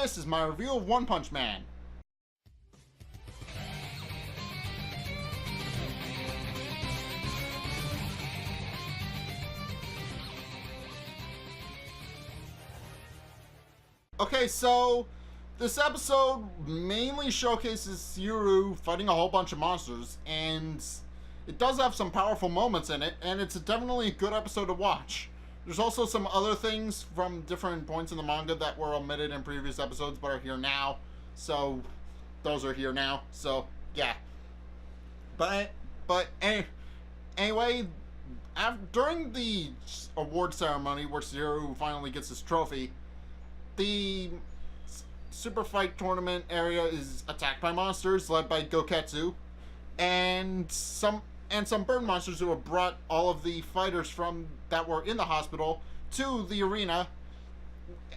this is my review of One Punch Man. Okay, so this episode mainly showcases Siru fighting a whole bunch of monsters, and it does have some powerful moments in it, and it's definitely a good episode to watch. There's also some other things from different points in the manga that were omitted in previous episodes but are here now. So, those are here now. So, yeah. But anyway, during the award ceremony where Siru finally gets his trophy, the Super Fight Tournament area is attacked by monsters led by Goketsu, and some bird monsters who have brought all of the fighters from that were in the hospital to the arena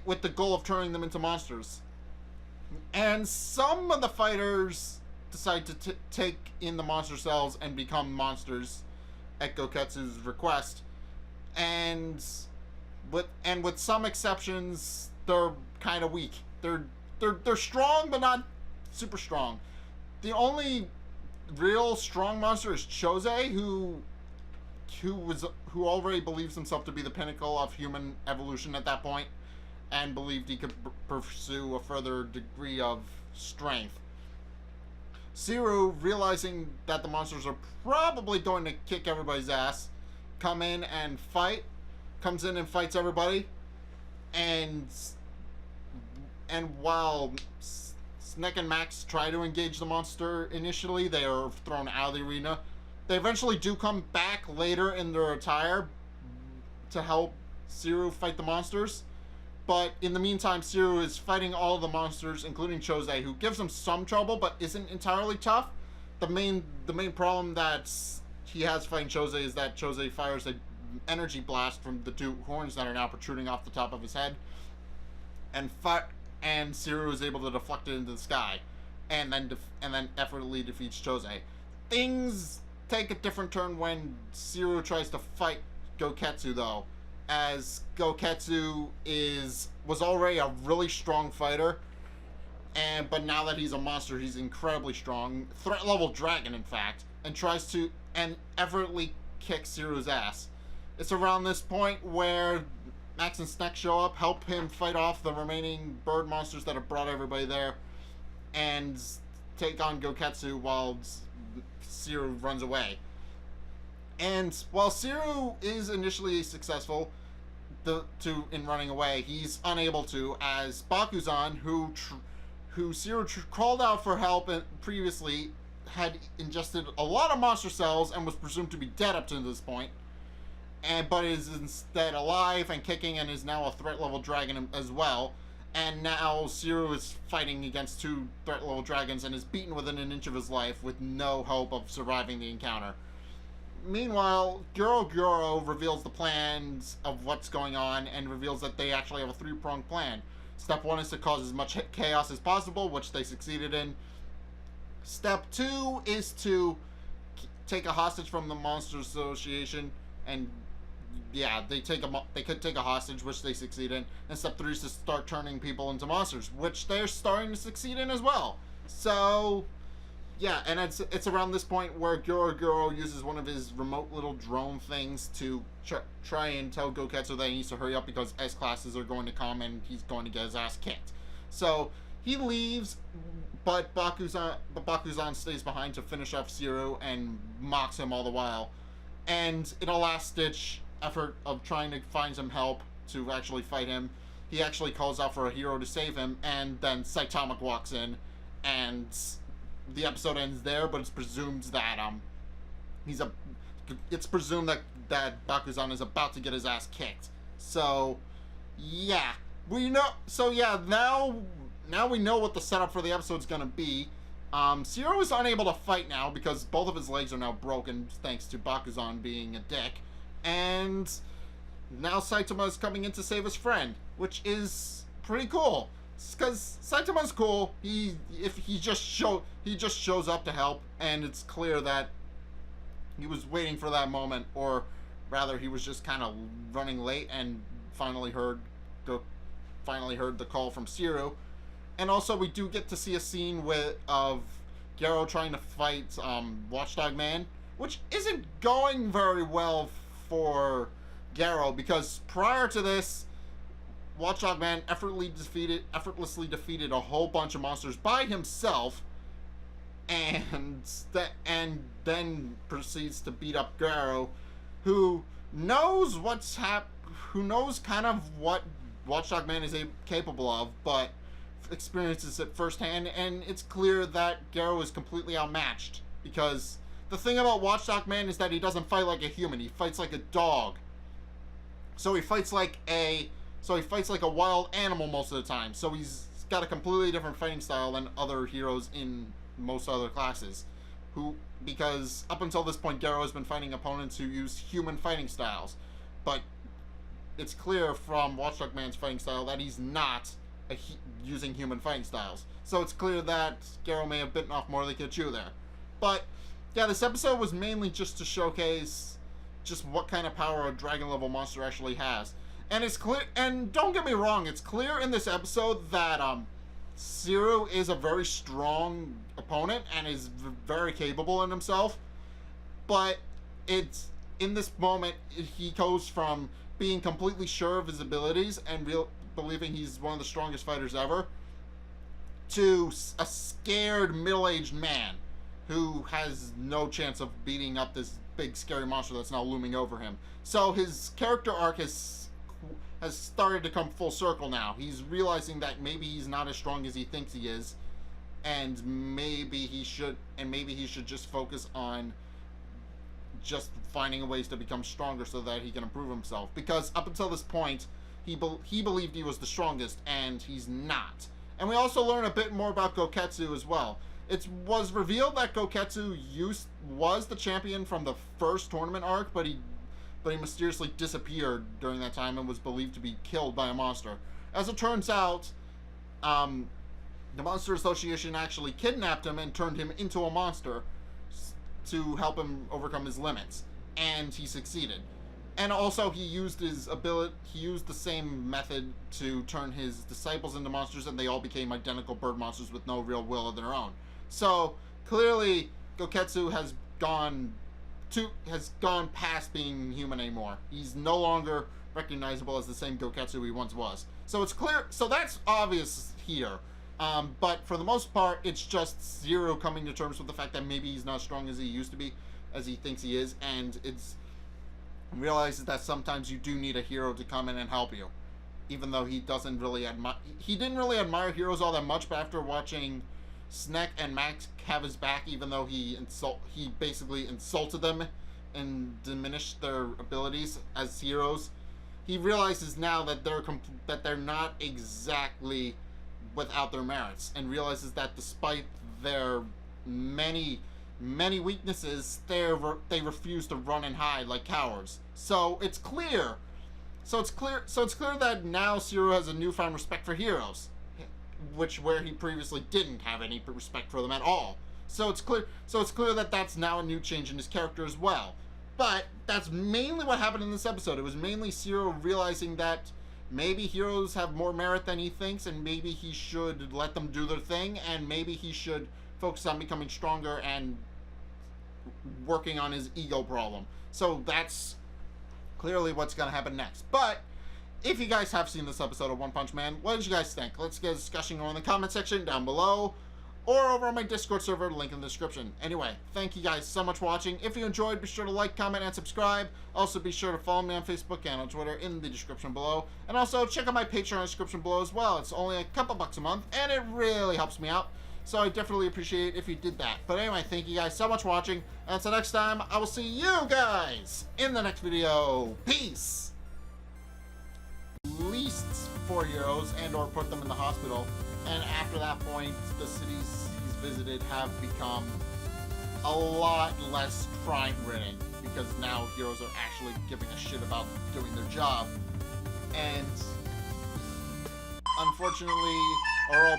with the goal of turning them into monsters. And some of the fighters decide to take in the monster cells and become monsters at Goketsu's request. And with some exceptions, they're kind of weak. They're strong, but not super strong. The only real strong monster is Chose, who already believes himself to be the pinnacle of human evolution at that point, and believed he could pursue a further degree of strength. Siru, realizing that the monsters are probably going to kick everybody's ass, comes in and fights everybody, and while Snek and Max try to engage the monster initially, they are thrown out of the arena. They eventually do come back later in their attire to help Siru fight the monsters. But in the meantime, Siru is fighting all of the monsters, including Chose, who gives him some trouble but isn't entirely tough. The main problem that he has fighting Chose is that Chose fires an energy blast from the two horns that are now protruding off the top of his head, and Siru is able to deflect it into the sky, and then effortlessly defeats Chose. Things take a different turn when Siru tries to fight Goketsu, though, as Goketsu was already a really strong fighter, but now that he's a monster, he's incredibly strong, threat level dragon, in fact, and tries to effortlessly kick Siru's ass. It's around this point where Max and Snek show up, help him fight off the remaining bird monsters that have brought everybody there, and take on Goketsu while Siru runs away. And while Siru is initially successful in running away, he's unable to, as Bakuzan, who Siru called out for help and previously had ingested a lot of monster cells and was presumed to be dead up to this point, but is instead alive and kicking and is now a threat level dragon as well. And now Siru is fighting against two threat level dragons and is beaten within an inch of his life with no hope of surviving the encounter. Meanwhile, Goro reveals the plans of what's going on and reveals that they actually have a three-pronged plan. Step 1 is to cause as much chaos as possible, which they succeeded in. Step 2 is to take a hostage from the Monster Association, and yeah, they could take a hostage, which they succeed in. And step 3 is to start turning people into monsters, which they're starting to succeed in as well. So yeah, and it's around this point where Goro uses one of his remote little drone things to try and tell Goketsu that he needs to hurry up because S classes are going to come and he's going to get his ass kicked. So he leaves, but Bakuzan stays behind to finish off Siru and mocks him all the while. And in a last-ditch effort of trying to find some help to actually fight him, he actually calls out for a hero to save him, and then Saitama walks in, and the episode ends there. But it's presumed that Bakuzan is about to get his ass kicked. So yeah, now we know what the setup for the episode's gonna be. Siru is unable to fight now because both of his legs are now broken thanks to Bakuzan being a dick, and now Saitama is coming in to save his friend, which is pretty cool. Because Saitama's cool. He just shows up to help, and it's clear that he was waiting for that moment, or rather, he was just kind of running late and finally heard the call from Siru. And also, we do get to see a scene of Garo trying to fight Watchdog Man, which isn't going very well for Garo, because prior to this, Watchdog Man effortlessly defeated a whole bunch of monsters by himself, and then proceeds to beat up Garo, who knows who knows kind of what Watchdog Man is capable of, but experiences it firsthand, and it's clear that Garo is completely outmatched, because the thing about Watchdog Man is that he doesn't fight like a human, he fights like a dog. So he fights like a wild animal most of the time. So he's got a completely different fighting style than other heroes in most other classes. Because up until this point, Garo has been fighting opponents who use human fighting styles. But it's clear from Watchdog Man's fighting style that he's not using human fighting styles. So it's clear that Garo may have bitten off more than he could chew there. But yeah, this episode was mainly just to showcase just what kind of power a dragon level monster actually has. And it's clear, and don't get me wrong, it's clear in this episode that Zero is a very strong opponent and is very capable in himself. But it's in this moment he goes from being completely sure of his abilities and believing he's one of the strongest fighters ever to a scared middle-aged man who has no chance of beating up this big scary monster that's now looming over him. So his character arc has started to come full circle now. He's realizing that maybe he's not as strong as he thinks he is, and maybe he should just focus on just finding ways to become stronger so that he can improve himself. Because up until this point, he believed he was the strongest, and he's not. And we also learn a bit more about Goketsu as well. It was revealed that Goketsu was the champion from the first tournament arc, but he mysteriously disappeared during that time and was believed to be killed by a monster. As it turns out, the Monster Association actually kidnapped him and turned him into a monster to help him overcome his limits, and he succeeded. And also, he used the same method to turn his disciples into monsters, and they all became identical bird monsters with no real will of their own. So clearly, Goketsu has gone past being human anymore. He's no longer recognizable as the same Goketsu he once was. So it's clear. So that's obvious here. But for the most part, it's just Zero coming to terms with the fact that maybe he's not as strong as he used to be, as he thinks he is, and realizes that sometimes you do need a hero to come in and help you, even though he didn't really admire heroes all that much. But after watching Snek and Max have his back, even though he basically insulted them and diminished their abilities as heroes, he realizes now that they're not exactly without their merits, and realizes that despite their many weaknesses, they refuse to run and hide like cowards. So it's clear that now Zero has a newfound respect for heroes, where he previously didn't have any respect for them at all. So it's clear that that's now a new change in his character as well. But that's mainly what happened in this episode. It was mainly Zero realizing that maybe heroes have more merit than he thinks, and maybe he should let them do their thing, and maybe he should focus on becoming stronger and working on his ego problem. So that's clearly what's going to happen next. But if you guys have seen this episode of One Punch Man, what did you guys think? Let's get a discussion going in the comment section down below, or over on my Discord server, link in the description. Anyway, thank you guys so much for watching. If you enjoyed, be sure to like, comment, and subscribe. Also, be sure to follow me on Facebook and on Twitter in the description below. And also, check out my Patreon description below as well. It's only a couple bucks a month, and it really helps me out. So I definitely appreciate it if you did that. But anyway, thank you guys so much for watching. And until next time, I will see you guys in the next video. Peace! At least 4 heroes and or put them in the hospital. And after that point, the cities he's visited have become a lot less crime-ridden, because now heroes are actually giving a shit about doing their job. And unfortunately, our